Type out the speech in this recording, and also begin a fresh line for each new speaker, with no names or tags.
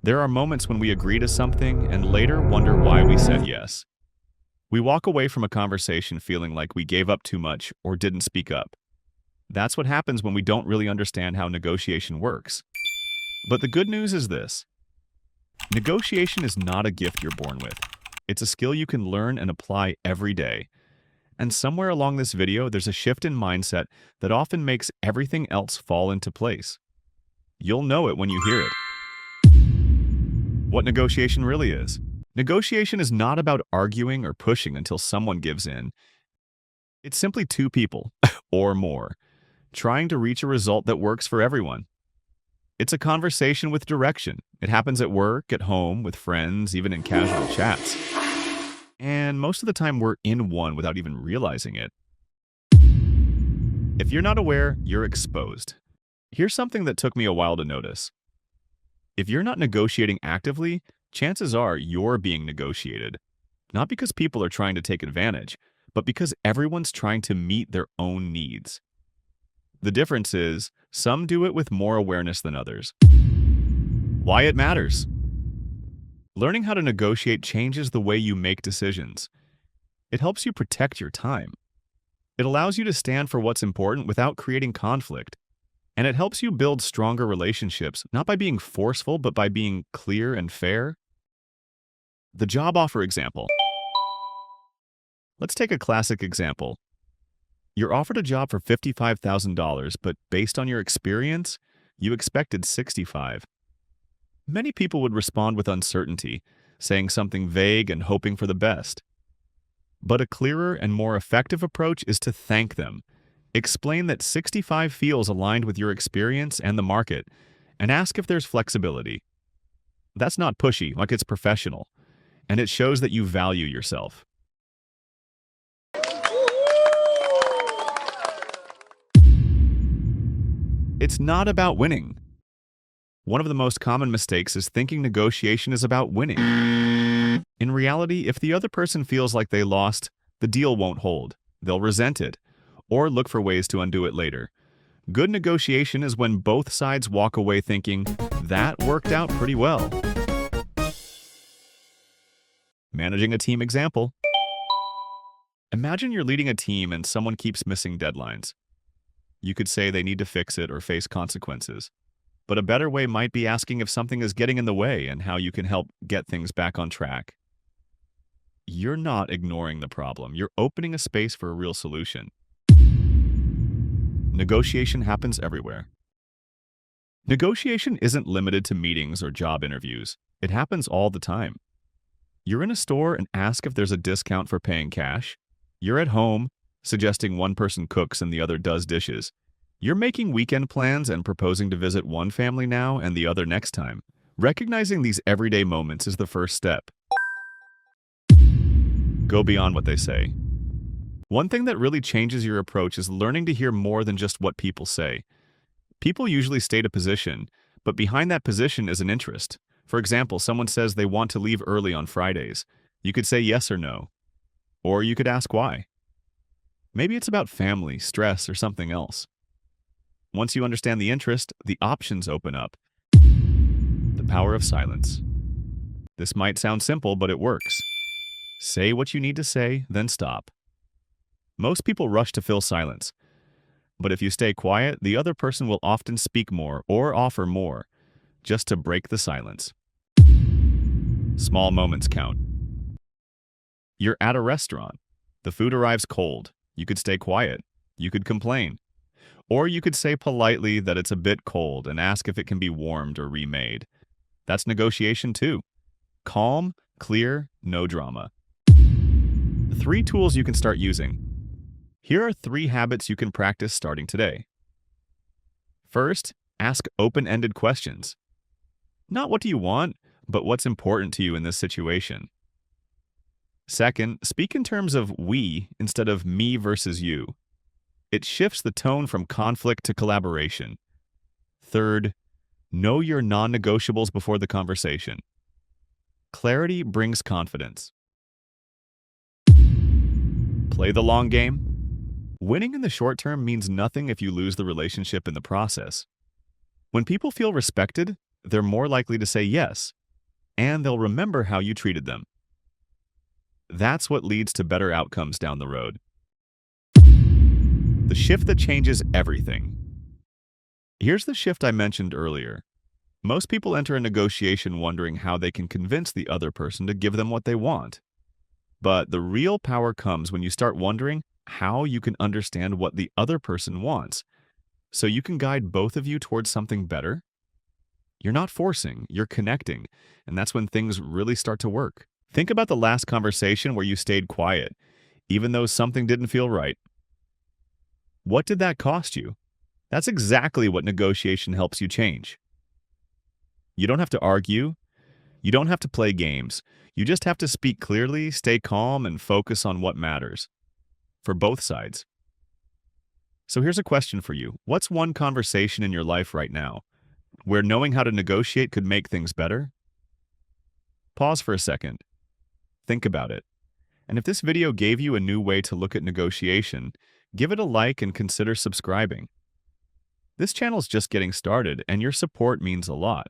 There are moments when we agree to something and later wonder why we said yes. We walk away from a conversation feeling like we gave up too much or didn't speak up. That's what happens when we don't really understand how negotiation works. But the good news is this. Negotiation is not a gift you're born with. It's a skill you can learn and apply every day. And somewhere along this video, there's a shift in mindset that often makes everything else fall into place. You'll know it when you hear it. What negotiation really is. Negotiation is not about arguing or pushing until someone gives in. It's simply two people, or more, trying to reach a result that works for everyone. It's a conversation with direction. It happens at work, at home, with friends, even in casual chats. And most of the time we're in one without even realizing it. If you're not aware, you're exposed. Here's something that took me a while to notice. If you're not negotiating actively, chances are you're being negotiated. Not because people are trying to take advantage, but because everyone's trying to meet their own needs. The difference is, some do it with more awareness than others. Why it matters. Learning how to negotiate changes the way you make decisions. It helps you protect your time. It allows you to stand for what's important without creating conflict. And it helps you build stronger relationships, not by being forceful, but by being clear and fair. The job offer example. Let's take a classic example. You're offered a job for $55,000, but based on your experience, you expected $65,000. Many people would respond with uncertainty, saying something vague and hoping for the best. But a clearer and more effective approach is to thank them. Explain that 65 feels aligned with your experience and the market, and ask if there's flexibility. That's not pushy, like it's professional, and it shows that you value yourself. It's not about winning. One of the most common mistakes is thinking negotiation is about winning. In reality, if the other person feels like they lost, the deal won't hold. They'll resent it, or look for ways to undo it later. Good negotiation is when both sides walk away thinking, that worked out pretty well. Managing a team example. Imagine you're leading a team and someone keeps missing deadlines. You could say they need to fix it or face consequences. But a better way might be asking if something is getting in the way and how you can help get things back on track. You're not ignoring the problem. You're opening a space for a real solution. Negotiation happens everywhere. Negotiation isn't limited to meetings or job interviews. It happens all the time. You're in a store and ask if there's a discount for paying cash. You're at home, suggesting one person cooks and the other does dishes. You're making weekend plans and proposing to visit one family now and the other next time. Recognizing these everyday moments is the first step. Go beyond what they say. One thing that really changes your approach is learning to hear more than just what people say. People usually state a position, but behind that position is an interest. For example, someone says they want to leave early on Fridays. You could say yes or no. Or you could ask why. Maybe it's about family, stress, or something else. Once you understand the interest, the options open up. The power of silence. This might sound simple, but it works. Say what you need to say, then stop. Most people rush to fill silence. But if you stay quiet, the other person will often speak more or offer more, just to break the silence. Small moments count. You're at a restaurant. The food arrives cold. You could stay quiet. You could complain. Or you could say politely that it's a bit cold and ask if it can be warmed or remade. That's negotiation too. Calm, clear, no drama. 3 tools you can start using. Here are 3 habits you can practice starting today. First, ask open-ended questions. Not what do you want, but what's important to you in this situation. Second, speak in terms of we instead of me versus you. It shifts the tone from conflict to collaboration. Third, know your non-negotiables before the conversation. Clarity brings confidence. Play the long game. Winning in the short term means nothing if you lose the relationship in the process. When people feel respected, they're more likely to say yes, and they'll remember how you treated them. That's what leads to better outcomes down the road. The shift that changes everything. Here's the shift I mentioned earlier. Most people enter a negotiation wondering how they can convince the other person to give them what they want. But the real power comes when you start wondering how you can understand what the other person wants, so you can guide both of you towards something better. You're not forcing, you're connecting, and that's when things really start to work. Think about the last conversation where you stayed quiet, even though something didn't feel right. What did that cost you? That's exactly what negotiation helps you change. You don't have to argue. You don't have to play games. You just have to speak clearly, stay calm, and focus on what matters. For both sides. So here's a question for you. What's one conversation in your life right now where knowing how to negotiate could make things better? Pause for a second. Think about it. And if this video gave you a new way to look at negotiation, give it a like and consider subscribing. This channel's just getting started, and your support means a lot.